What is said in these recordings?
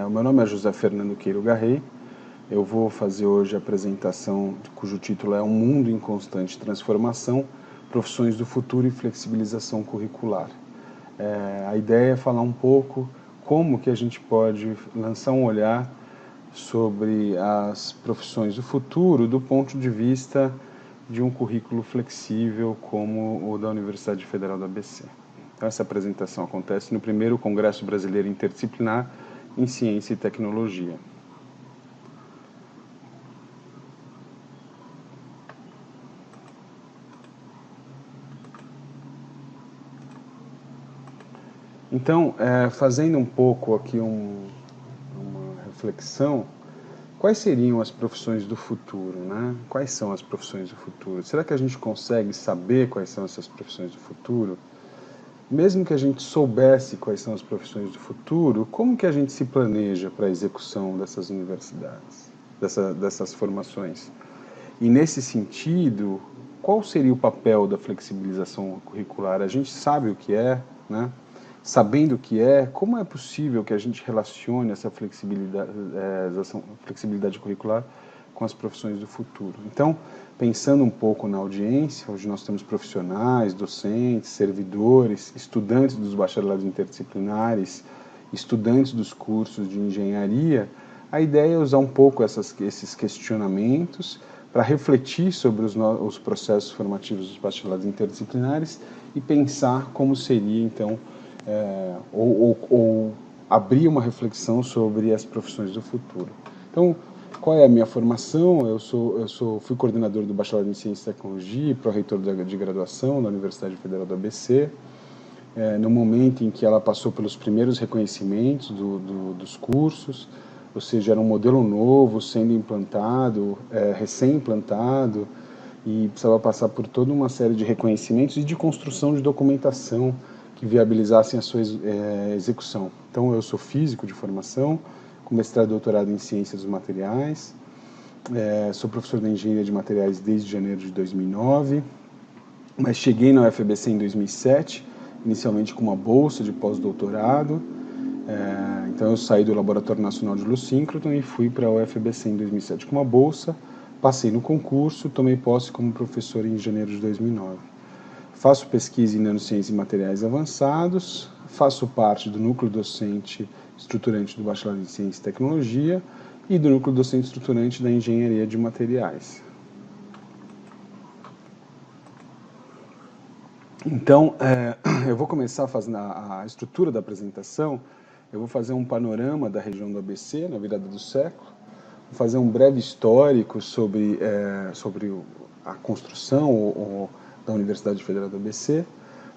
O meu nome é José Fernando Queiro Garrey. Eu vou fazer hoje a apresentação cujo título é Um Mundo em Constante Transformação, Profissões do Futuro e Flexibilização Curricular. A ideia é falar um pouco como que a gente pode lançar um olhar sobre as profissões do futuro do ponto de vista de um currículo flexível como o da Universidade Federal do ABC. Então, essa apresentação acontece no primeiro Congresso Brasileiro Interdisciplinar em Ciência e Tecnologia. Então, fazendo um pouco aqui uma reflexão, quais seriam as profissões do futuro, né? Quais são as profissões do futuro? Será que a gente consegue saber quais são essas profissões do futuro? Mesmo que a gente soubesse quais são as profissões do futuro, como que a gente se planeja para a execução dessas universidades, dessas formações? E nesse sentido, qual seria o papel da flexibilização curricular? A gente sabe o que é, né? Sabendo o que é, como é possível que a gente relacione essa flexibilidade curricular com as profissões do futuro? Então, pensando um pouco na audiência, hoje nós temos profissionais, docentes, servidores, estudantes dos bacharelados interdisciplinares, estudantes dos cursos de engenharia, a ideia é usar um pouco esses questionamentos para refletir sobre os processos formativos dos bacharelados interdisciplinares e pensar como seria, então, ou abrir uma reflexão sobre as profissões do futuro. Então, qual é a minha formação? Fui coordenador do Bacharelado em Ciência e Tecnologia e pró-reitor de graduação da Universidade Federal do ABC. No momento em que ela passou pelos primeiros reconhecimentos dos cursos, ou seja, era um modelo novo sendo implantado, recém-implantado, e precisava passar por toda uma série de reconhecimentos e de construção de documentação que viabilizassem a sua execução. Então, eu sou físico de formação, com mestrado e doutorado em Ciências dos Materiais, sou professor de Engenharia de Materiais desde janeiro de 2009, mas cheguei na UFABC em 2007, inicialmente com uma bolsa de pós-doutorado. Então eu saí do Laboratório Nacional de Luz Síncroton e fui para a UFABC em 2007 com uma bolsa, passei no concurso, tomei posse como professor em janeiro de 2009. Faço pesquisa em nanociência e materiais avançados, faço parte do núcleo docente estruturante do Bacharelado em Ciência e Tecnologia e do núcleo docente estruturante da Engenharia de Materiais. Então, eu vou começar fazendo a estrutura da apresentação. Eu vou fazer um panorama da região do ABC na virada do século, vou fazer um breve histórico sobre a construção da Universidade Federal do ABC,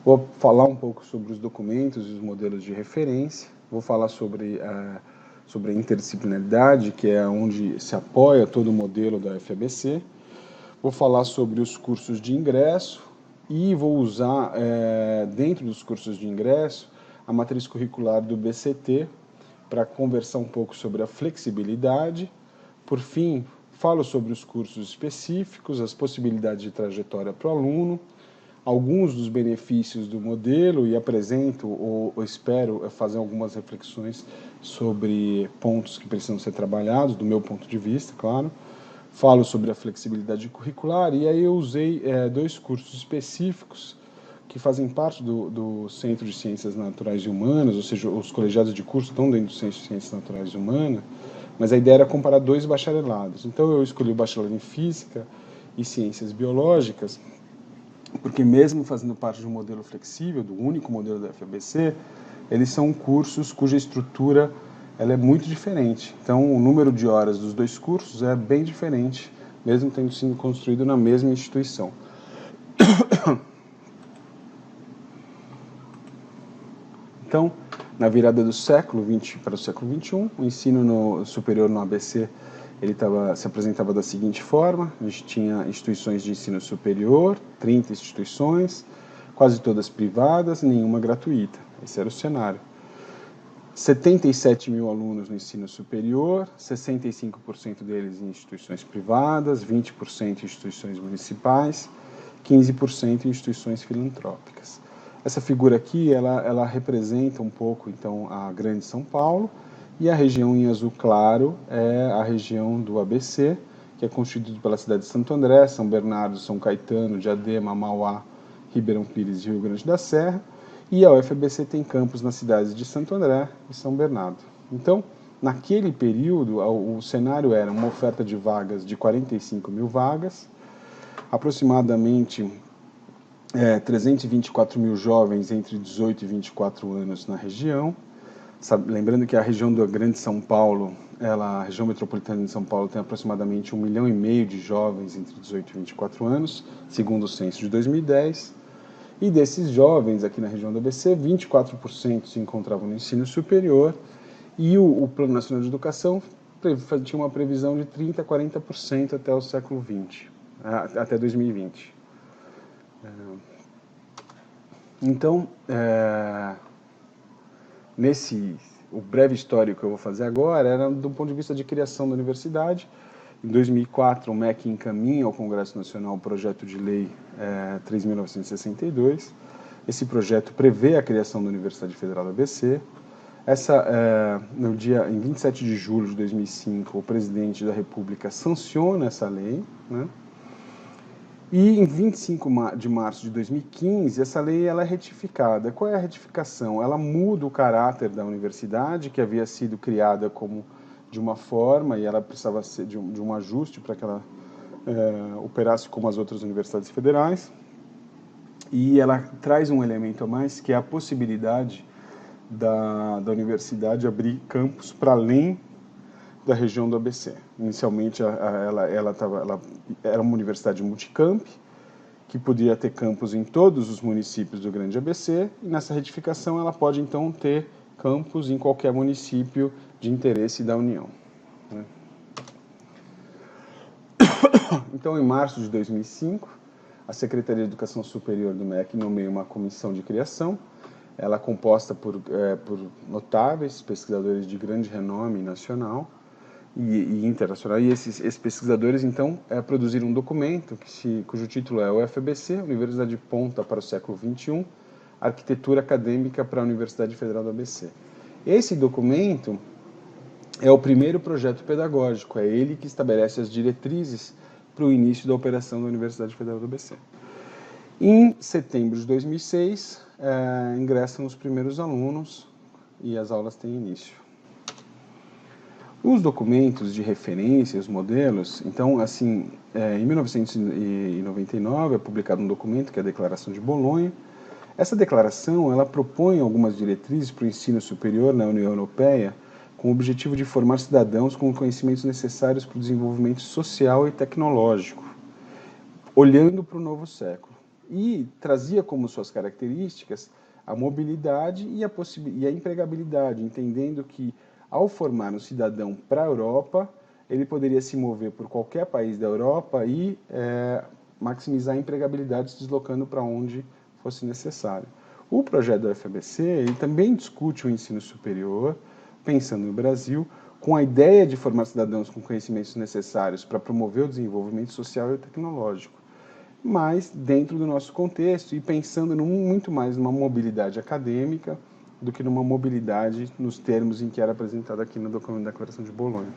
vou falar um pouco sobre os documentos e os modelos de referência, vou falar sobre a interdisciplinaridade, que é onde se apoia todo o modelo da UFABC, vou falar sobre os cursos de ingresso e vou usar, dentro dos cursos de ingresso, a matriz curricular do BCT para conversar um pouco sobre a flexibilidade. Por fim, falo sobre os cursos específicos, as possibilidades de trajetória para o aluno, alguns dos benefícios do modelo e apresento, ou espero fazer algumas reflexões sobre pontos que precisam ser trabalhados, do meu ponto de vista, claro. Falo sobre a flexibilidade curricular e aí eu usei dois cursos específicos que fazem parte do Centro de Ciências Naturais e Humanas, ou seja, os colegiados de curso estão dentro do Centro de Ciências Naturais e Humanas, mas a ideia era comparar dois bacharelados. Então eu escolhi o bacharelado em Física e Ciências Biológicas, porque mesmo fazendo parte de um modelo flexível, do único modelo da UFABC, eles são cursos cuja estrutura ela é muito diferente. Então o número de horas dos dois cursos é bem diferente, mesmo tendo sido construído na mesma instituição. Então, na virada do século XX para o século XXI, o ensino superior no ABC se apresentava da seguinte forma: a gente tinha instituições de ensino superior, 30 instituições, quase todas privadas, nenhuma gratuita. Esse era o cenário. 77 mil alunos no ensino superior, 65% deles em instituições privadas, 20% em instituições municipais, 15% em instituições filantrópicas. Essa figura aqui, ela representa um pouco, então, a Grande São Paulo, E a região em azul claro é a região do ABC, que é constituída pela cidade de Santo André, São Bernardo, São Caetano, Diadema, Mauá, Ribeirão Pires e Rio Grande da Serra. E a UFABC tem campus nas cidades de Santo André e São Bernardo. Então, naquele período, o cenário era uma oferta de vagas de 45 mil vagas, aproximadamente 324 mil jovens entre 18 e 24 anos na região. Lembrando que a região do Grande São Paulo, a região metropolitana de São Paulo tem aproximadamente 1,5 milhão de jovens entre 18 e 24 anos, segundo o censo de 2010. E desses jovens aqui na região do ABC, 24% se encontravam no ensino superior e o Plano Nacional de Educação tinha uma previsão de 30% a 40% até o século XX, até 2020. Então, o breve histórico que eu vou fazer agora era do ponto de vista de criação da universidade. Em 2004, o MEC encaminha ao Congresso Nacional o projeto de lei 3.962. Esse projeto prevê a criação da Universidade Federal do ABC. Em 27 de julho de 2005, o presidente da República sanciona essa lei, né? E em 25 de março de 2015, essa lei ela é retificada. Qual é a retificação? Ela muda o caráter da universidade, que havia sido criada como de uma forma e ela precisava ser de um ajuste para que ela operasse como as outras universidades federais. E ela traz um elemento a mais, que é a possibilidade da universidade abrir campus para além da região do ABC. Inicialmente, ela era uma universidade multicamp, que podia ter campus em todos os municípios do Grande ABC, e nessa retificação ela pode, então, ter campus em qualquer município de interesse da União. Então, em março de 2005, a Secretaria de Educação Superior do MEC nomeia uma comissão de criação. Ela é composta por notáveis pesquisadores de grande renome nacional e internacional. E esses pesquisadores, então, produziram um documento cujo título é UFABC, Universidade de Ponta para o Século XXI, Arquitetura Acadêmica para a Universidade Federal do ABC. Esse documento é o primeiro projeto pedagógico, é ele que estabelece as diretrizes para o início da operação da Universidade Federal do ABC. Em setembro de 2006, ingressam os primeiros alunos e as aulas têm início. Os documentos de referência, os modelos, então, assim, em 1999 é publicado um documento que é a Declaração de Bolonha. Essa declaração, ela propõe algumas diretrizes para o ensino superior na União Europeia com o objetivo de formar cidadãos com conhecimentos necessários para o desenvolvimento social e tecnológico, olhando para o novo século. E trazia como suas características a mobilidade e a empregabilidade, entendendo que, ao formar um cidadão para a Europa, ele poderia se mover por qualquer país da Europa e maximizar a empregabilidade se deslocando para onde fosse necessário. O projeto da UFABC ele também discute o ensino superior, pensando no Brasil, com a ideia de formar cidadãos com conhecimentos necessários para promover o desenvolvimento social e tecnológico, mas dentro do nosso contexto e pensando muito mais numa mobilidade acadêmica do que numa mobilidade nos termos em que era apresentada aqui no documento da Declaração de Bolonha.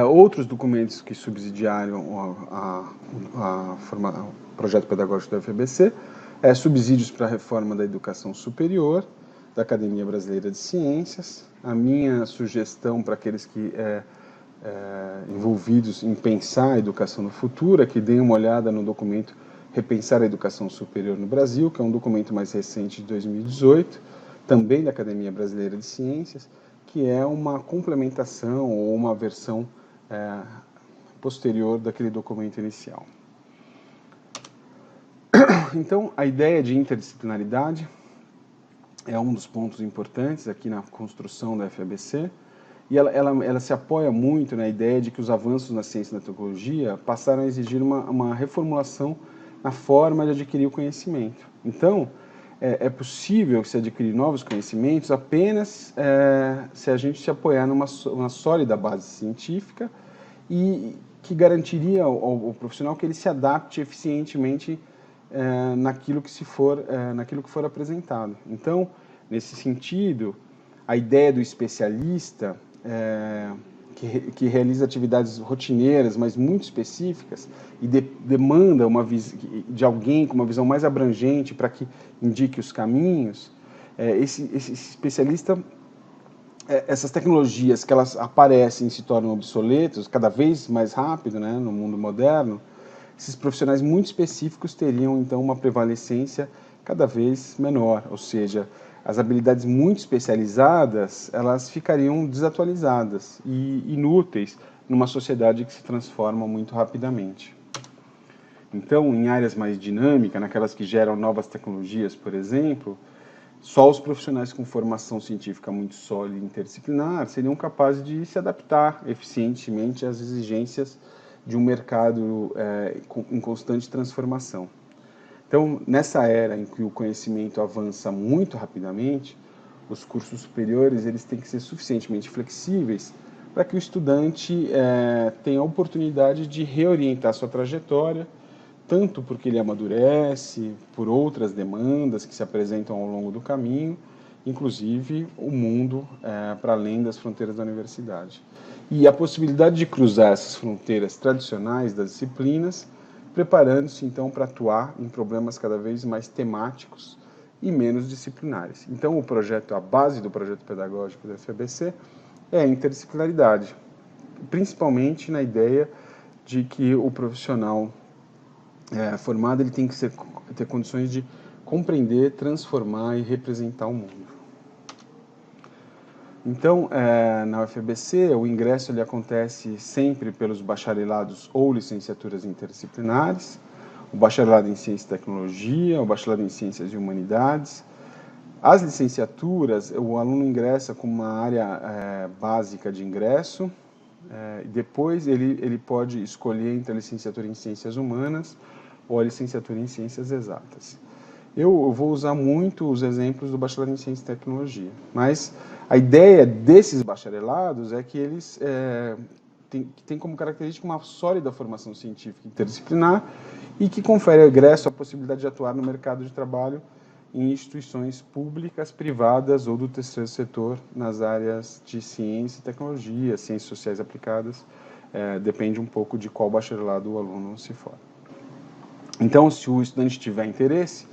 Outros documentos que subsidiaram o projeto pedagógico da UFABC subsídios para a reforma da educação superior, da Academia Brasileira de Ciências. A minha sugestão para aqueles que envolvidos em pensar a educação no futuro é que deem uma olhada no documento Repensar a Educação Superior no Brasil, que é um documento mais recente de 2018, também da Academia Brasileira de Ciências, que é uma complementação ou uma versão posterior daquele documento inicial. Então, a ideia de interdisciplinaridade é um dos pontos importantes aqui na construção da UFABC, e ela se apoia muito na ideia de que os avanços na ciência e na tecnologia passaram a exigir uma reformulação na forma de adquirir o conhecimento. Então, é possível se adquirir novos conhecimentos apenas se a gente se apoiar numa sólida base científica e que garantiria ao profissional que ele se adapte eficientemente naquilo que for apresentado. Então, nesse sentido, a ideia do especialista, que realiza atividades rotineiras, mas muito específicas, e demanda de alguém com uma visão mais abrangente para que indique os caminhos, esse especialista, essas tecnologias que elas aparecem e se tornam obsoletas cada vez mais rápido, né, no mundo moderno, esses profissionais muito específicos teriam, então, uma prevalecência cada vez menor, ou seja, as habilidades muito especializadas, elas ficariam desatualizadas e inúteis numa sociedade que se transforma muito rapidamente. Então, em áreas mais dinâmicas, naquelas que geram novas tecnologias, por exemplo, só os profissionais com formação científica muito sólida e interdisciplinar seriam capazes de se adaptar eficientemente às exigências de um mercado em constante transformação. Então, nessa era em que o conhecimento avança muito rapidamente, os cursos superiores eles têm que ser suficientemente flexíveis para que o estudante tenha a oportunidade de reorientar sua trajetória, tanto porque ele amadurece, por outras demandas que se apresentam ao longo do caminho, inclusive o mundo para além das fronteiras da universidade. E a possibilidade de cruzar essas fronteiras tradicionais das disciplinas, preparando-se então para atuar em problemas cada vez mais temáticos e menos disciplinares. Então a base do projeto pedagógico da FABC é a interdisciplinaridade, principalmente na ideia de que o profissional formado ele tem que ter condições de compreender, transformar e representar o mundo. Então, na UFABC, o ingresso ele acontece sempre pelos bacharelados ou licenciaturas interdisciplinares, o bacharelado em Ciência e Tecnologia, o bacharelado em Ciências e Humanidades. As licenciaturas, o aluno ingressa com uma área básica de ingresso, depois ele pode escolher entre a licenciatura em Ciências Humanas ou a licenciatura em Ciências Exatas. Eu vou usar muito os exemplos do bacharelado em Ciência e Tecnologia, mas a ideia desses bacharelados é que eles têm como característica uma sólida formação científica interdisciplinar e que confere ao egresso a possibilidade de atuar no mercado de trabalho em instituições públicas, privadas ou do terceiro setor nas áreas de ciência e tecnologia, ciências sociais aplicadas, depende um pouco de qual bacharelado o aluno se forma. Então, se o estudante tiver interesse,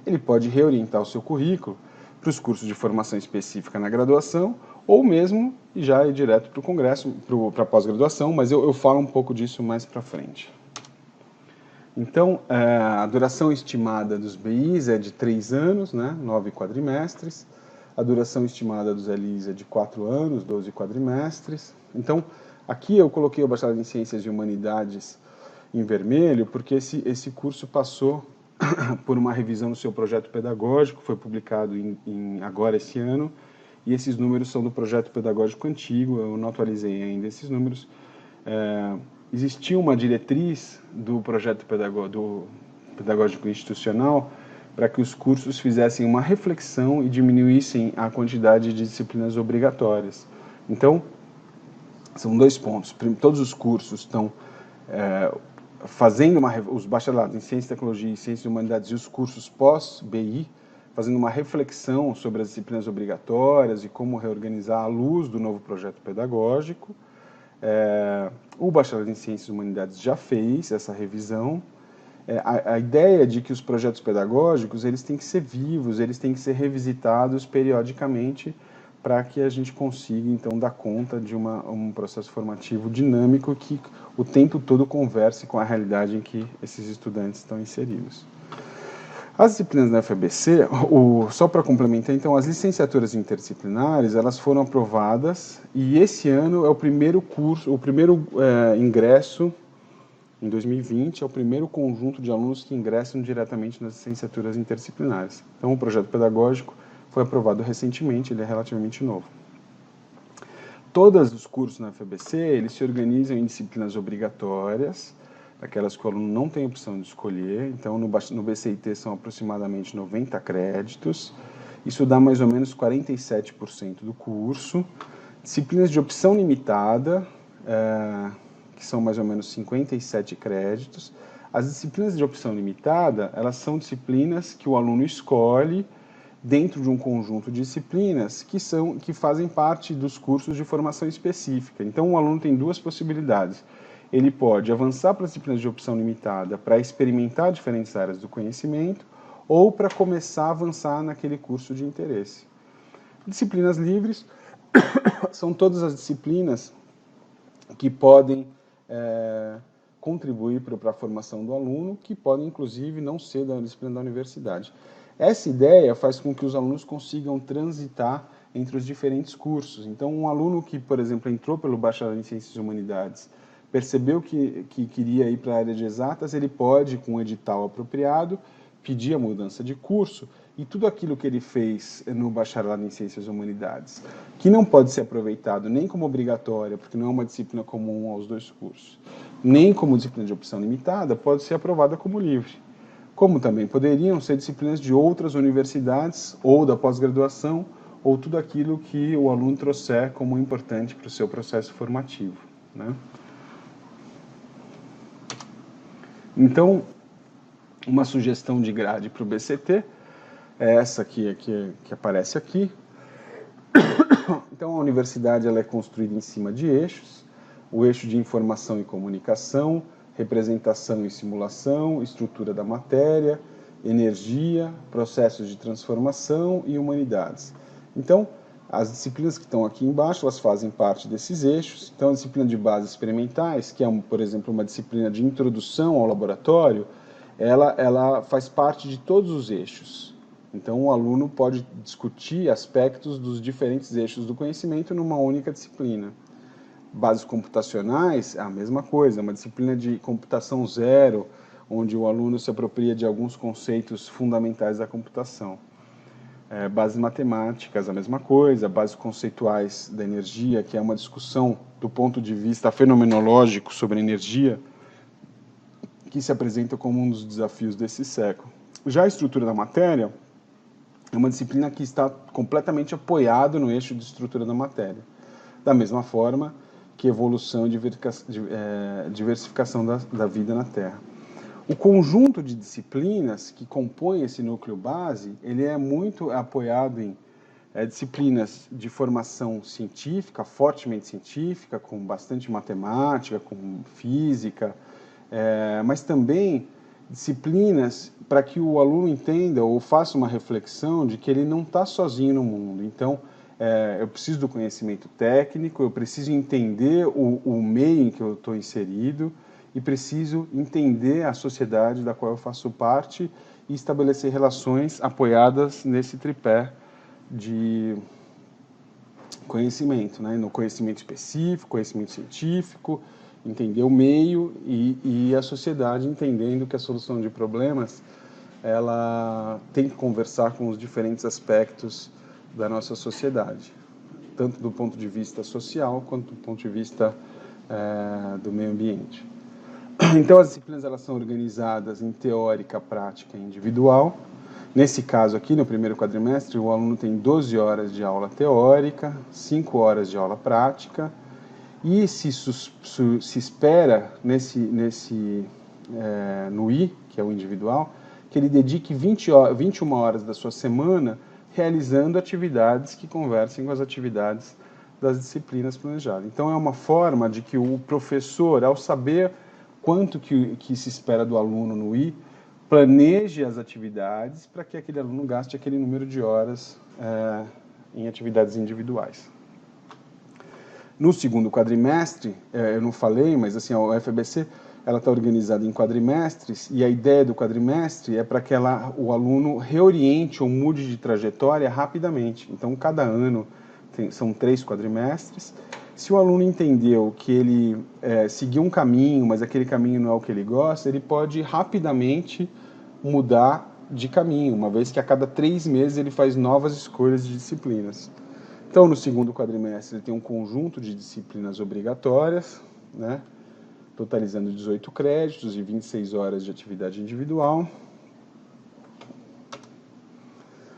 ele pode reorientar o seu currículo para os cursos de formação específica na graduação ou mesmo já ir direto para o congresso, para a pós-graduação, mas eu falo um pouco disso mais para frente. Então, a duração estimada dos BIs é de 3 anos, né, 9 quadrimestres. A duração estimada dos LIs é de 4 anos, 12 quadrimestres. Então, aqui eu coloquei o bacharelado em Ciências e Humanidades em vermelho, porque esse curso passou por uma revisão no seu projeto pedagógico, foi publicado agora esse ano, e esses números são do projeto pedagógico antigo, eu não atualizei ainda esses números. Existia uma diretriz do projeto pedagógico institucional para que os cursos fizessem uma reflexão e diminuíssem a quantidade de disciplinas obrigatórias. Então, são 2 pontos. Todos os cursos estão fazendo os bacharelados em Ciência e Tecnologia e Ciências e Humanidades e os cursos pós-BI, fazendo uma reflexão sobre as disciplinas obrigatórias e como reorganizar à luz do novo projeto pedagógico. O bacharelado em Ciências e Humanidades já fez essa revisão. A ideia de que os projetos pedagógicos eles têm que ser vivos, eles têm que ser revisitados periodicamente para que a gente consiga, então, dar conta de um processo formativo dinâmico que o tempo todo converse com a realidade em que esses estudantes estão inseridos. As disciplinas da FABC, só para complementar, então, as licenciaturas interdisciplinares, elas foram aprovadas e esse ano é o primeiro ingresso, em 2020, é o primeiro conjunto de alunos que ingressam diretamente nas licenciaturas interdisciplinares. Então, o projeto pedagógico foi aprovado recentemente, ele é relativamente novo. Todos os cursos na FABC, eles se organizam em disciplinas obrigatórias, aquelas que o aluno não tem opção de escolher. Então, no BCIT são aproximadamente 90 créditos, isso dá mais ou menos 47% do curso. Disciplinas de opção limitada, que são mais ou menos 57 créditos. As disciplinas de opção limitada, elas são disciplinas que o aluno escolhe dentro de um conjunto de disciplinas que fazem parte dos cursos de formação específica. Então, o aluno tem duas possibilidades. Ele pode avançar para disciplinas de opção limitada para experimentar diferentes áreas do conhecimento ou para começar a avançar naquele curso de interesse. Disciplinas livres são todas as disciplinas que podem contribuir para a formação do aluno, que podem, inclusive, não ser da disciplina da universidade. Essa ideia faz com que os alunos consigam transitar entre os diferentes cursos. Então, um aluno que, por exemplo, entrou pelo bacharel em Ciências e Humanidades, percebeu que queria ir para a área de exatas, ele pode, com um edital apropriado, pedir a mudança de curso, e tudo aquilo que ele fez no bacharelado em Ciências e Humanidades, que não pode ser aproveitado nem como obrigatória, porque não é uma disciplina comum aos dois cursos, nem como disciplina de opção limitada, pode ser aprovada como livre. Como também poderiam ser disciplinas de outras universidades, ou da pós-graduação, ou tudo aquilo que o aluno trouxer como importante para o seu processo formativo, né? Então, uma sugestão de grade para o BCT é essa aqui, que aparece aqui. Então, a universidade ela é construída em cima de eixos, o eixo de informação e comunicação, representação e simulação, estrutura da matéria, energia, processos de transformação e humanidades. Então, as disciplinas que estão aqui embaixo, elas fazem parte desses eixos. Então, a disciplina de bases experimentais, que é, por exemplo, uma disciplina de introdução ao laboratório, ela faz parte de todos os eixos. Então, o aluno pode discutir aspectos dos diferentes eixos do conhecimento numa única disciplina. Bases computacionais, é a mesma coisa, é uma disciplina de computação zero, onde o aluno se apropria de alguns conceitos fundamentais da computação. Bases matemáticas, a mesma coisa, bases conceituais da energia, que é uma discussão do ponto de vista fenomenológico sobre a energia, que se apresenta como um dos desafios desse século. Já a estrutura da matéria é uma disciplina que está completamente apoiada no eixo de estrutura da matéria. Da mesma forma que evolução e diversificação da vida na Terra. O conjunto de disciplinas que compõe esse núcleo base, ele é muito apoiado em disciplinas de formação científica, fortemente científica, com bastante matemática, com física, mas também disciplinas para que o aluno entenda ou faça uma reflexão de que ele não está sozinho no mundo. Então, eu preciso do conhecimento técnico, eu preciso entender o meio em que eu estou inserido e preciso entender a sociedade da qual eu faço parte e estabelecer relações apoiadas nesse tripé de conhecimento, né? No conhecimento específico, conhecimento científico, entender o meio e a sociedade entendendo que a solução de problemas ela tem que conversar com os diferentes aspectos da nossa sociedade, tanto do ponto de vista social quanto do ponto de vista do meio ambiente. Então, as disciplinas elas são organizadas em teórica, prática e individual. Nesse caso aqui, no primeiro quadrimestre, o aluno tem 12 horas de aula teórica, 5 horas de aula prática, e se espera no I, que é o individual, que ele dedique 21 horas da sua semana realizando atividades que conversem com as atividades das disciplinas planejadas. Então, é uma forma de que o professor, ao saber quanto que se espera do aluno no I, planeje as atividades para que aquele aluno gaste aquele número de horas em atividades individuais. No segundo quadrimestre, eu não falei, mas assim, a UFABC ela está organizada em quadrimestres, e a ideia do quadrimestre é para que o aluno reoriente ou mude de trajetória rapidamente. Então, cada ano são 3 quadrimestres. Se o aluno entendeu que ele seguiu um caminho, mas aquele caminho não é o que ele gosta, ele pode rapidamente mudar de caminho, uma vez que a cada 3 meses ele faz novas escolhas de disciplinas. Então, no segundo quadrimestre, ele tem um conjunto de disciplinas obrigatórias, né, totalizando 18 créditos e 26 horas de atividade individual.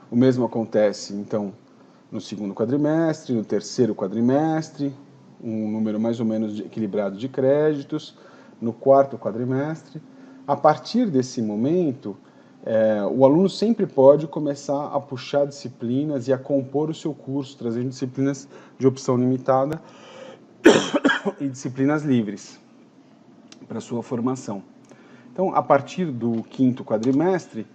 O mesmo acontece, então, no segundo quadrimestre, no terceiro quadrimestre, um número mais ou menos equilibrado de créditos, no quarto quadrimestre. A partir desse momento, O aluno sempre pode começar a puxar disciplinas e a compor o seu curso, trazendo disciplinas de opção limitada e disciplinas livres para a sua formação. Então, a partir do 5º quadrimestre,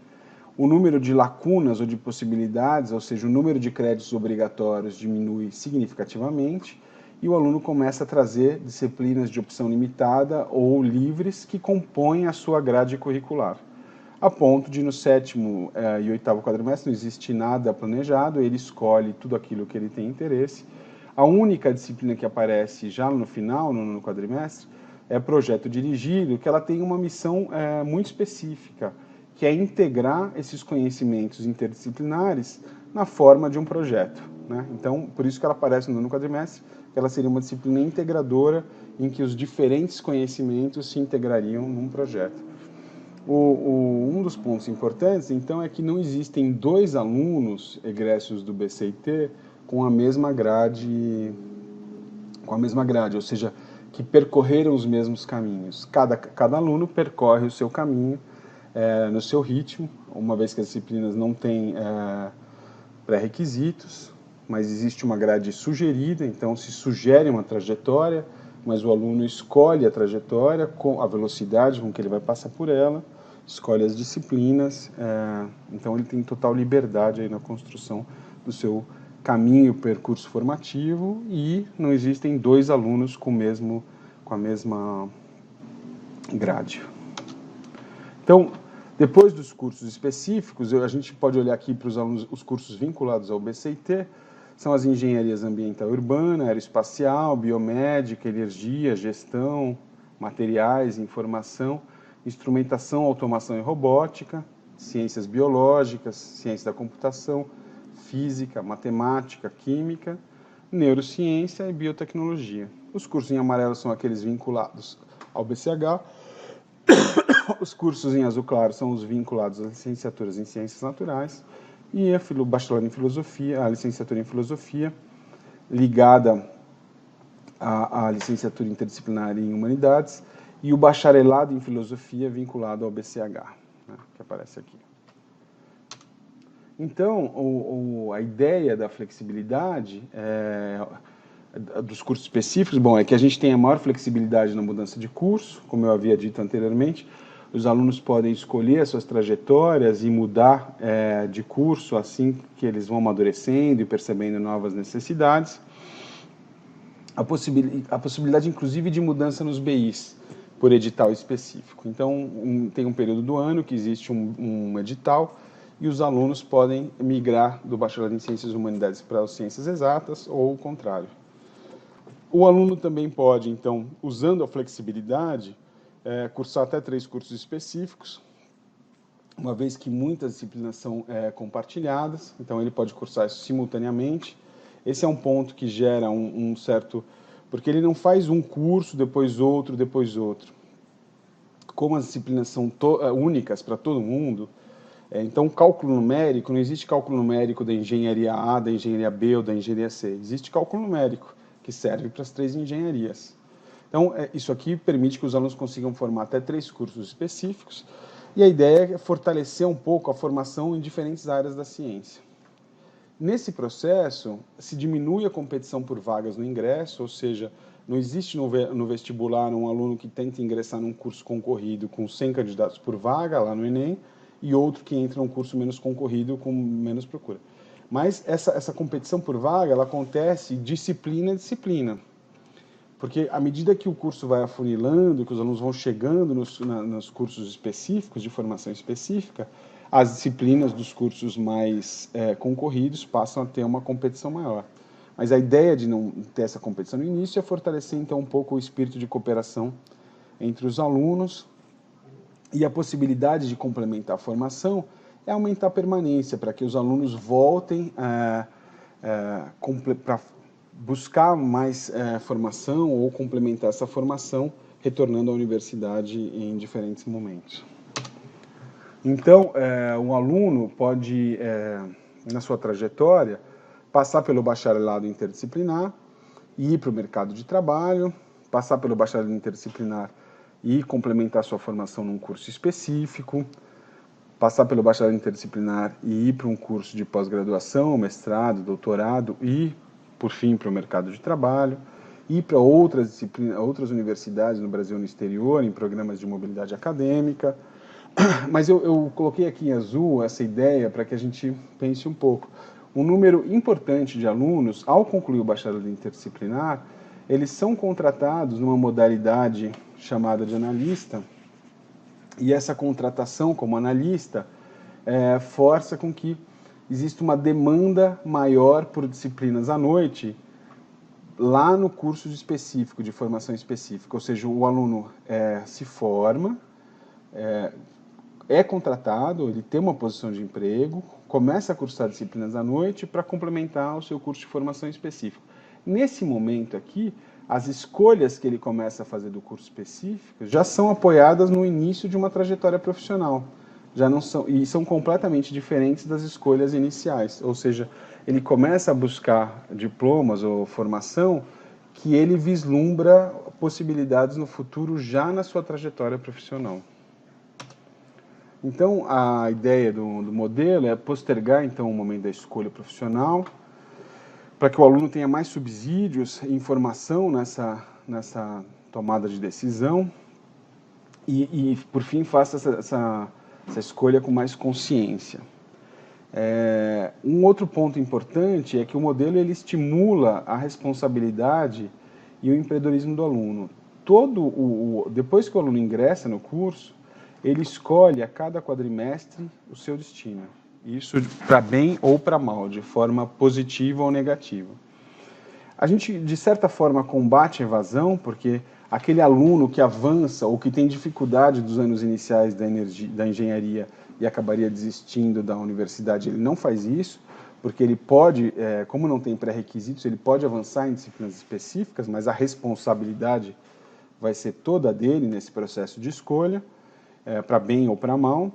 o número de lacunas ou de possibilidades, ou seja, o número de créditos obrigatórios diminui significativamente e o aluno começa a trazer disciplinas de opção limitada ou livres que compõem a sua grade curricular. A ponto de no 7º e 8º quadrimestre não existe nada planejado, ele escolhe tudo aquilo que ele tem interesse. A única disciplina que aparece já no final, no quadrimestre, é projeto dirigido, que ela tem uma missão muito específica, que é integrar esses conhecimentos interdisciplinares na forma de um projeto, né? Então, por isso que ela aparece no 9º quadrimestre, que ela seria uma disciplina integradora em que os diferentes conhecimentos se integrariam num projeto. Um dos pontos importantes, então, é que não existem 2 alunos egressos do BCIT com a mesma grade, ou seja, que percorreram os mesmos caminhos. Cada aluno percorre o seu caminho no seu ritmo, uma vez que as disciplinas não têm pré-requisitos, mas existe uma grade sugerida, então se sugere uma trajetória, mas o aluno escolhe a trajetória com a velocidade com que ele vai passar por ela, escolhe as disciplinas, então ele tem total liberdade aí na construção do seu caminho, percurso formativo, e não existem 2 alunos com a mesma grade. Então, depois dos cursos específicos, a gente pode olhar aqui para os alunos, os cursos vinculados ao BCIT, são as engenharias ambiental e urbana, aeroespacial, biomédica, energia, gestão, materiais, informação, instrumentação, automação e robótica, ciências biológicas, ciência da computação, física, matemática, química, neurociência e biotecnologia. Os cursos em amarelo são aqueles vinculados ao BCH, os cursos em azul claro são os vinculados às licenciaturas em ciências naturais e o bacharelado em filosofia, a licenciatura em filosofia, ligada à licenciatura interdisciplinar em humanidades, e o bacharelado em filosofia vinculado ao BCH, né, que aparece aqui. Então, a ideia da flexibilidade dos cursos específicos, é que a gente tem a maior flexibilidade na mudança de curso, como eu havia dito anteriormente. Os alunos podem escolher as suas trajetórias e mudar de curso assim que eles vão amadurecendo e percebendo novas necessidades. A possibilidade, inclusive, de mudança nos BIs, por edital específico. Então, tem um período do ano que existe um edital e os alunos podem migrar do bacharelado em Ciências Humanidades para as Ciências Exatas ou o contrário. O aluno também pode, então, usando a flexibilidade, cursar até 3 cursos específicos, uma vez que muitas disciplinas são compartilhadas, então ele pode cursar isso simultaneamente. Esse é um ponto que gera um certo... porque ele não faz um curso, depois outro, depois outro. Como as disciplinas são únicas para todo mundo, então cálculo numérico, não existe cálculo numérico da engenharia A, da engenharia B ou da engenharia C. Existe cálculo numérico, que serve para as 3 engenharias. Então, isso aqui permite que os alunos consigam formar até 3 cursos específicos, e a ideia é fortalecer um pouco a formação em diferentes áreas da ciência. Nesse processo, se diminui a competição por vagas no ingresso, ou seja, não existe no vestibular um aluno que tenta ingressar num curso concorrido com 100 candidatos por vaga, lá no Enem, e outro que entra num curso menos concorrido com menos procura. Mas essa competição por vaga, ela acontece disciplina a disciplina. Porque à medida que o curso vai afunilando, que os alunos vão chegando nos cursos específicos, de formação específica, as disciplinas dos cursos mais concorridos passam a ter uma competição maior. Mas a ideia de não ter essa competição no início é fortalecer, então, um pouco o espírito de cooperação entre os alunos, e a possibilidade de complementar a formação é aumentar a permanência, para que os alunos voltem para buscar mais formação ou complementar essa formação, retornando à universidade em diferentes momentos. Então, um aluno pode, na sua trajetória, passar pelo bacharelado interdisciplinar, ir para o mercado de trabalho, passar pelo bacharelado interdisciplinar e complementar sua formação num curso específico, passar pelo bacharelado interdisciplinar e ir para um curso de pós-graduação, mestrado, doutorado e, por fim, para o mercado de trabalho, ir para outras disciplinas, outras universidades no Brasil e no exterior, em programas de mobilidade acadêmica. Mas eu coloquei aqui em azul essa ideia para que a gente pense um pouco. Um número importante de alunos, ao concluir o bacharelado interdisciplinar, eles são contratados numa modalidade chamada de analista, e essa contratação como analista força com que exista uma demanda maior por disciplinas à noite lá no curso específico, de formação específica. Ou seja, o aluno se forma, é contratado, ele tem uma posição de emprego, começa a cursar disciplinas à noite para complementar o seu curso de formação específico. Nesse momento aqui, as escolhas que ele começa a fazer do curso específico já são apoiadas no início de uma trajetória profissional. Já não são, e são completamente diferentes das escolhas iniciais. Ou seja, ele começa a buscar diplomas ou formação que ele vislumbra possibilidades no futuro já na sua trajetória profissional. Então, a ideia do modelo é postergar então o momento da escolha profissional, para que o aluno tenha mais subsídios e informação nessa tomada de decisão e por fim, faça essa escolha com mais consciência. Um outro ponto importante é que o modelo ele estimula a responsabilidade e o empreendedorismo do aluno. Depois que o aluno ingressa no curso, ele escolhe a cada quadrimestre o seu destino. Isso para bem ou para mal, de forma positiva ou negativa. A gente, de certa forma, combate a evasão, porque aquele aluno que avança ou que tem dificuldade dos anos iniciais da engenharia e acabaria desistindo da universidade, ele não faz isso, porque ele pode, como não tem pré-requisitos, ele pode avançar em disciplinas específicas, mas a responsabilidade vai ser toda dele nesse processo de escolha, para bem ou para mal.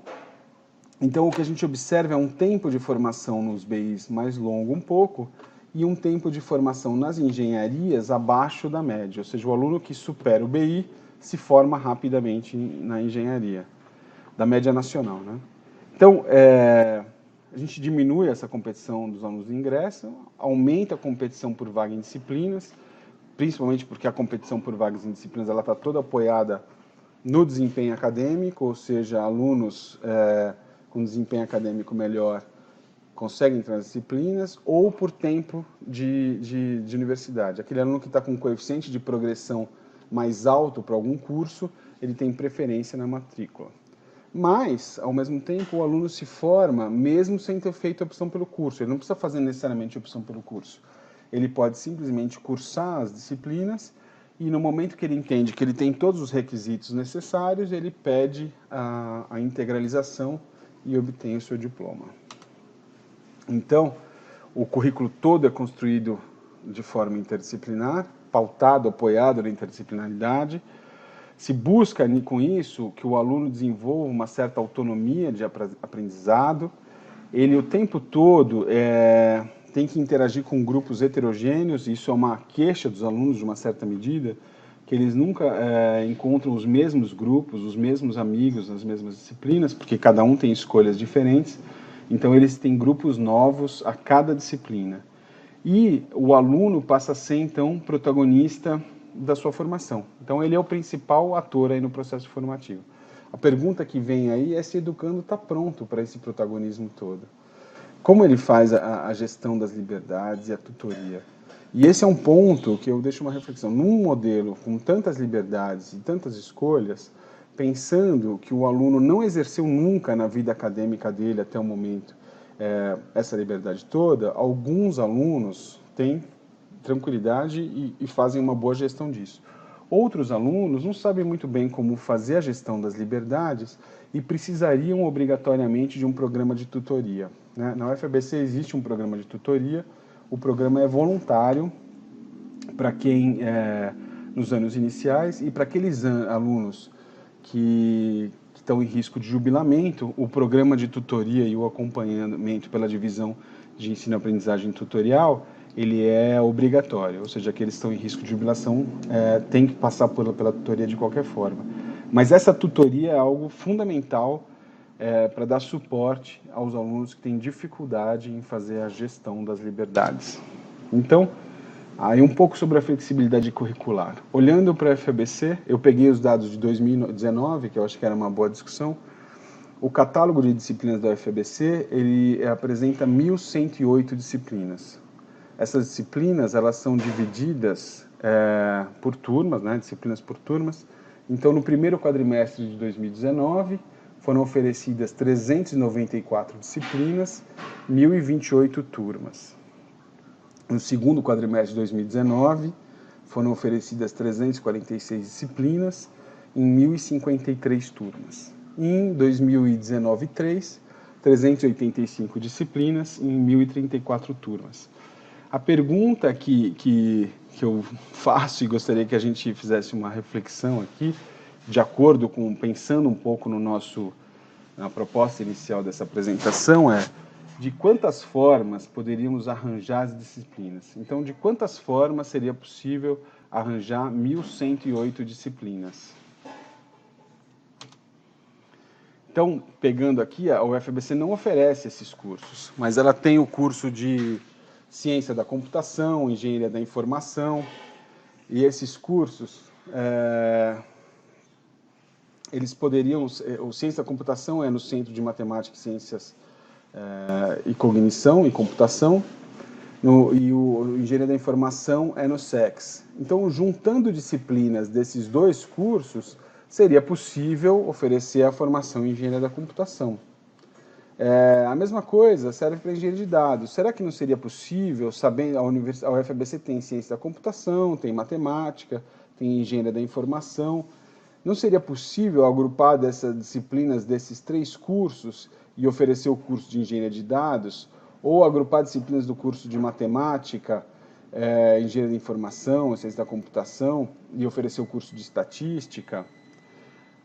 Então, o que a gente observa é um tempo de formação nos BIs mais longo um pouco e um tempo de formação nas engenharias abaixo da média. Ou seja, o aluno que supera o BI se forma rapidamente na engenharia, da média nacional, né? Então, a gente diminui essa competição dos alunos de ingresso, aumenta a competição por vaga em disciplinas, principalmente porque a competição por vagas em disciplinas ela está toda apoiada no desempenho acadêmico, ou seja, alunos com desempenho acadêmico melhor conseguem entrar nas disciplinas, ou por tempo de universidade. Aquele aluno que está com um coeficiente de progressão mais alto para algum curso, ele tem preferência na matrícula. Mas, ao mesmo tempo, o aluno se forma mesmo sem ter feito a opção pelo curso. Ele não precisa fazer necessariamente a opção pelo curso. Ele pode simplesmente cursar as disciplinas e no momento que ele entende que ele tem todos os requisitos necessários, ele pede a integralização e obtém o seu diploma. Então, o currículo todo é construído de forma interdisciplinar, pautado, apoiado na interdisciplinaridade. Se busca com isso que o aluno desenvolva uma certa autonomia de aprendizado. Ele o tempo todo tem que interagir com grupos heterogêneos, isso é uma queixa dos alunos de uma certa medida, que eles nunca encontram os mesmos grupos, os mesmos amigos nas mesmas disciplinas, porque cada um tem escolhas diferentes, então eles têm grupos novos a cada disciplina. E o aluno passa a ser, então, protagonista da sua formação. Então ele é o principal ator aí no processo formativo. A pergunta que vem aí é se o educando está pronto para esse protagonismo todo. Como ele faz a gestão das liberdades e a tutoria? E esse é um ponto que eu deixo uma reflexão. Num modelo com tantas liberdades e tantas escolhas, pensando que o aluno não exerceu nunca na vida acadêmica dele até o momento essa liberdade toda, alguns alunos têm tranquilidade e fazem uma boa gestão disso. Outros alunos não sabem muito bem como fazer a gestão das liberdades e precisariam obrigatoriamente de um programa de tutoria, né? Na UFABC existe um programa de tutoria, o programa é voluntário para quem, nos anos iniciais, e para aqueles alunos que estão em risco de jubilamento, o programa de tutoria e o acompanhamento pela divisão de ensino-aprendizagem tutorial, ele é obrigatório, ou seja, aqueles que estão em risco de jubilação têm que passar pela tutoria de qualquer forma. Mas essa tutoria é algo fundamental para dar suporte aos alunos que têm dificuldade em fazer a gestão das liberdades. Então, aí um pouco sobre a flexibilidade curricular. Olhando para a UFABC, eu peguei os dados de 2019, que eu acho que era uma boa discussão. O catálogo de disciplinas da UFABC, ele apresenta 1.108 disciplinas. Essas disciplinas, elas são divididas por turmas, né, disciplinas por turmas. Então, no primeiro quadrimestre de 2019, foram oferecidas 394 disciplinas, 1.028 turmas. No segundo quadrimestre de 2019, foram oferecidas 346 disciplinas em 1.053 turmas. Em 2019-3, 385 disciplinas em 1.034 turmas. A pergunta que eu faço e gostaria que a gente fizesse uma reflexão aqui, de acordo com, pensando um pouco na proposta inicial dessa apresentação, é de quantas formas poderíamos arranjar as disciplinas. Então, de quantas formas seria possível arranjar 1.108 disciplinas? Então, pegando aqui, a UFABC não oferece esses cursos, mas ela tem o curso de Ciência da Computação, Engenharia da Informação, e esses cursos, eles poderiam, o Ciência da Computação é no Centro de Matemática e Ciências e Cognição e Computação, e o Engenharia da Informação é no SEX. Então, juntando disciplinas desses dois cursos, seria possível oferecer a formação em Engenharia da Computação. A mesma coisa serve para engenharia de dados. Será que não seria possível, sabendo, a UFABC tem ciência da computação, tem matemática, tem engenharia da informação, não seria possível agrupar dessas disciplinas desses três cursos e oferecer o curso de engenharia de dados, ou agrupar disciplinas do curso de matemática, engenharia da informação, ciência da computação, e oferecer o curso de estatística?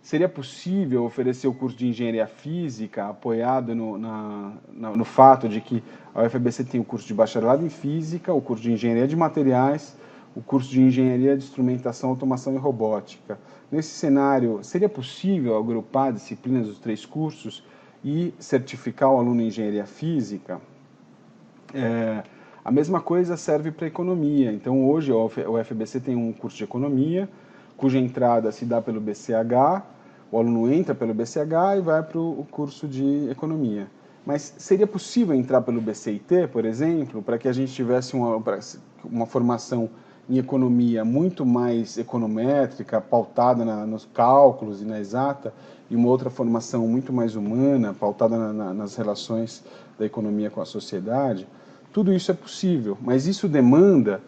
Seria possível oferecer o curso de engenharia física, apoiado no fato de que a UFABC tem o curso de bacharelado em física, o curso de engenharia de materiais, o curso de engenharia de instrumentação, automação e robótica. Nesse cenário, seria possível agrupar disciplinas dos três cursos e certificar o aluno em engenharia física? A mesma coisa serve para economia. Então, hoje, a UFABC tem um curso de economia, cuja entrada se dá pelo BCH, o aluno entra pelo BCH e vai para o curso de economia. Mas seria possível entrar pelo BCIT, por exemplo, para que a gente tivesse uma formação em economia muito mais econométrica, pautada nos cálculos e na exata, e uma outra formação muito mais humana, pautada nas relações da economia com a sociedade? Tudo isso é possível, mas isso demanda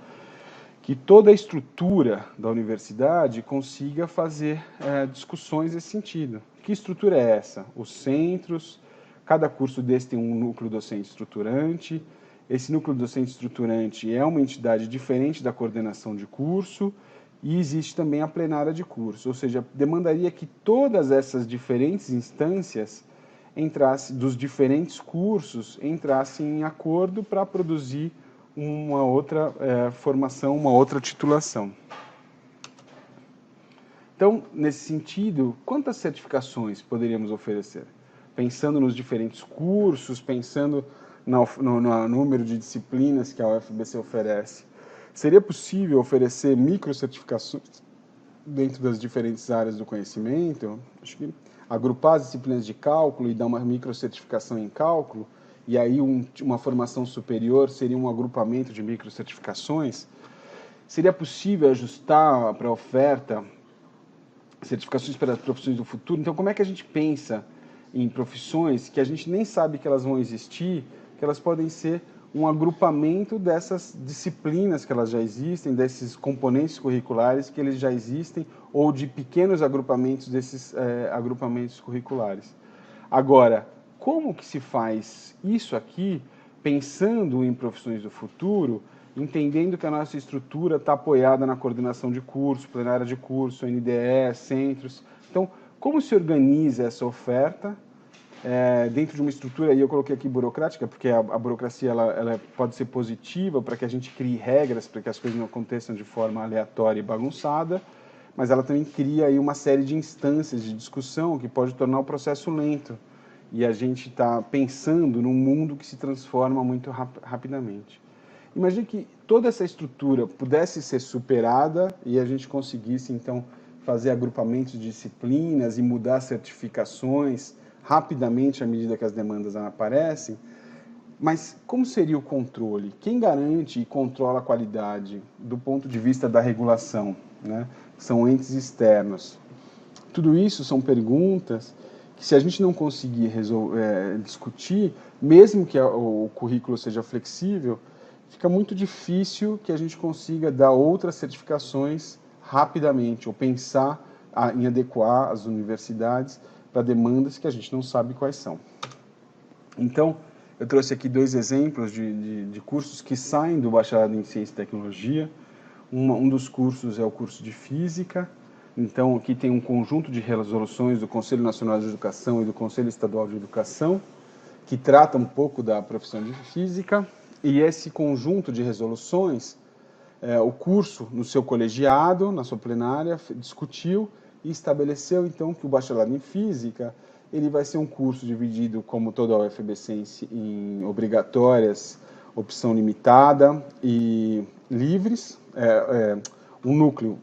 que toda a estrutura da universidade consiga fazer discussões nesse sentido. Que estrutura é essa? Os centros, cada curso desse tem um núcleo docente estruturante, esse núcleo docente estruturante é uma entidade diferente da coordenação de curso, e existe também a plenária de curso, ou seja, demandaria que todas essas diferentes instâncias dos diferentes cursos entrassem em acordo para produzir uma outra formação, uma outra titulação. Então, nesse sentido, quantas certificações poderíamos oferecer? Pensando nos diferentes cursos, pensando no número de disciplinas que a UFABC oferece, seria possível oferecer microcertificações dentro das diferentes áreas do conhecimento? Acho que agrupar as disciplinas de cálculo e dar uma microcertificação em cálculo, e aí uma formação superior seria um agrupamento de microcertificações. Seria possível ajustar para a oferta certificações para as profissões do futuro? Então, como é que a gente pensa em profissões que a gente nem sabe que elas vão existir, que elas podem ser um agrupamento dessas disciplinas que elas já existem, desses componentes curriculares que eles já existem, ou de pequenos agrupamentos desses agrupamentos curriculares? Agora, como que se faz isso aqui, pensando em profissões do futuro, entendendo que a nossa estrutura está apoiada na coordenação de curso, plenária de curso, NDE, centros? Então, como se organiza essa oferta dentro de uma estrutura, e eu coloquei aqui burocrática, porque a burocracia ela pode ser positiva para que a gente crie regras, para que as coisas não aconteçam de forma aleatória e bagunçada, mas ela também cria aí uma série de instâncias de discussão que pode tornar o processo lento. e a gente está pensando num mundo que se transforma muito rapidamente. Imagine que toda essa estrutura pudesse ser superada e a gente conseguisse, então, fazer agrupamentos de disciplinas e mudar certificações rapidamente à medida que as demandas aparecem. Mas como seria o controle? Quem garante e controla a qualidade do ponto de vista da regulação, né? São entes externos. Tudo isso são perguntas que, se a gente não conseguir discutir, mesmo que o currículo seja flexível, fica muito difícil que a gente consiga dar outras certificações rapidamente, ou pensar em adequar as universidades para demandas que a gente não sabe quais são. Então, eu trouxe aqui 2 exemplos de cursos que saem do bacharelado em Ciência e Tecnologia. Um dos cursos é o curso de Física. Então, aqui tem um conjunto de resoluções do Conselho Nacional de Educação e do Conselho Estadual de Educação, que trata um pouco da profissão de Física. E esse conjunto de resoluções, o curso, no seu colegiado, na sua plenária, discutiu e estabeleceu, então, que o bacharelado em Física ele vai ser um curso dividido, como toda a UFABC, em obrigatórias, opção limitada e livres, um núcleo,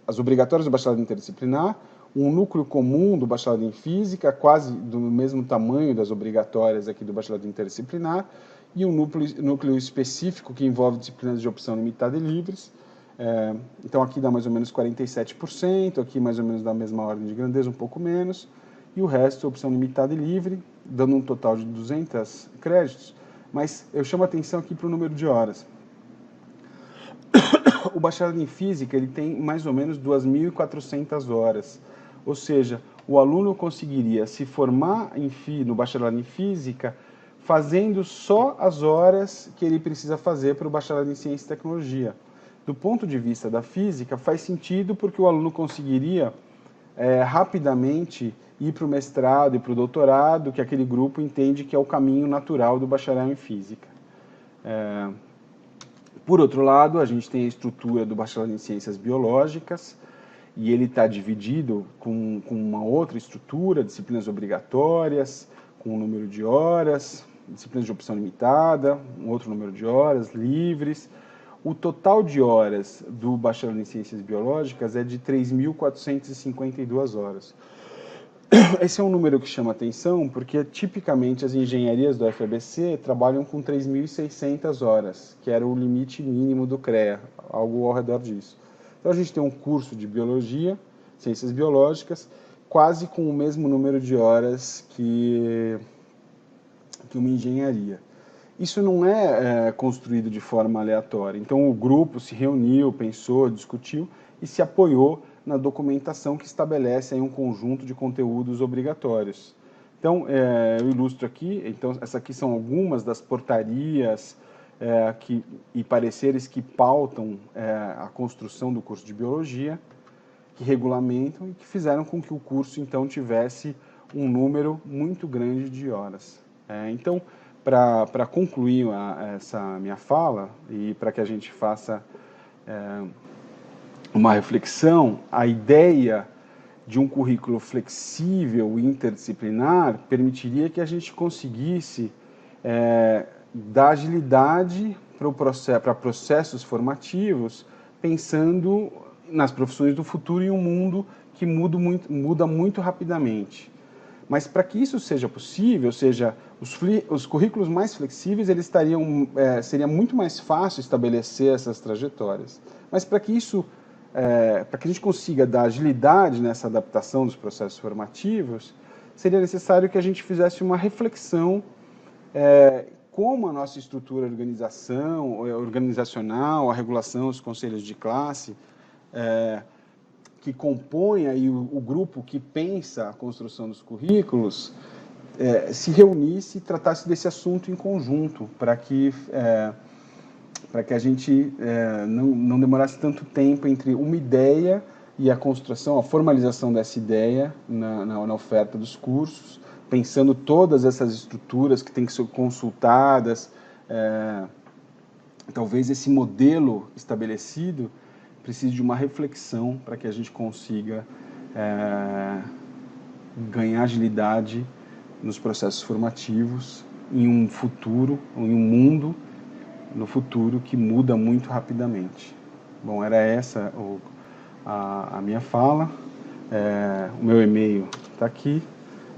as obrigatórias do bacharelado interdisciplinar, um núcleo comum do bacharelado em Física, quase do mesmo tamanho das obrigatórias aqui do bacharelado interdisciplinar, e um núcleo específico que envolve disciplinas de opção limitada e livres. Então aqui dá mais ou menos 47%, aqui mais ou menos da mesma ordem de grandeza, um pouco menos, e o resto opção limitada e livre, dando um total de 200 créditos, mas eu chamo a atenção aqui para o número de horas. O bacharelado em Física ele tem mais ou menos 2.400 horas, ou seja, o aluno conseguiria se formar no bacharelado em Física fazendo só as horas que ele precisa fazer para o bacharelado em Ciência e Tecnologia. Do ponto de vista da Física, faz sentido porque o aluno conseguiria rapidamente ir para o mestrado e para o doutorado, que aquele grupo entende que é o caminho natural do bacharel em Física. Por outro lado, a gente tem a estrutura do bacharelado em Ciências Biológicas, e ele está dividido com uma outra estrutura, disciplinas obrigatórias, com um número de horas, disciplinas de opção limitada, um outro número de horas, livres. O total de horas do bacharelado em Ciências Biológicas é de 3.452 horas. Esse é um número que chama atenção porque, tipicamente, as engenharias do UFABC trabalham com 3.600 horas, que era o limite mínimo do CREA, algo ao redor disso. Então, a gente tem um curso de Biologia, Ciências Biológicas, quase com o mesmo número de horas que uma engenharia. Isso não é construído de forma aleatória. Então, o grupo se reuniu, pensou, discutiu e se apoiou na documentação que estabelece aí um conjunto de conteúdos obrigatórios. Então, eu ilustro aqui, então, essas aqui são algumas das portarias e pareceres que pautam a construção do curso de Biologia, que regulamentam e que fizeram com que o curso, então, tivesse um número muito grande de horas. Então, para concluir essa minha fala e para que a gente faça uma reflexão, a ideia de um currículo flexível e interdisciplinar permitiria que a gente conseguisse dar agilidade para processos formativos, pensando nas profissões do futuro e um mundo que muda muito rapidamente. Mas para que isso seja possível, ou seja, os currículos mais flexíveis, seria muito mais fácil estabelecer essas trajetórias. Mas para que para que a gente consiga dar agilidade nessa adaptação dos processos formativos, seria necessário que a gente fizesse uma reflexão como a nossa estrutura organizacional, a regulação, os conselhos de classe, que compõe aí o grupo que pensa a construção dos currículos, se reunisse e tratasse desse assunto em conjunto, para que a gente não demorasse tanto tempo entre uma ideia e a construção, a formalização dessa ideia na oferta dos cursos, pensando todas essas estruturas que têm que ser consultadas. Talvez esse modelo estabelecido precise de uma reflexão para que a gente consiga ganhar agilidade nos processos formativos, em um futuro, em um mundo no futuro que muda muito rapidamente. Bom, era essa a minha fala. O meu e-mail está aqui.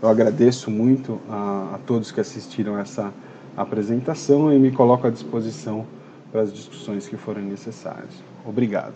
Eu agradeço muito a todos que assistiram essa apresentação e me coloco à disposição para as discussões que forem necessárias. Obrigado.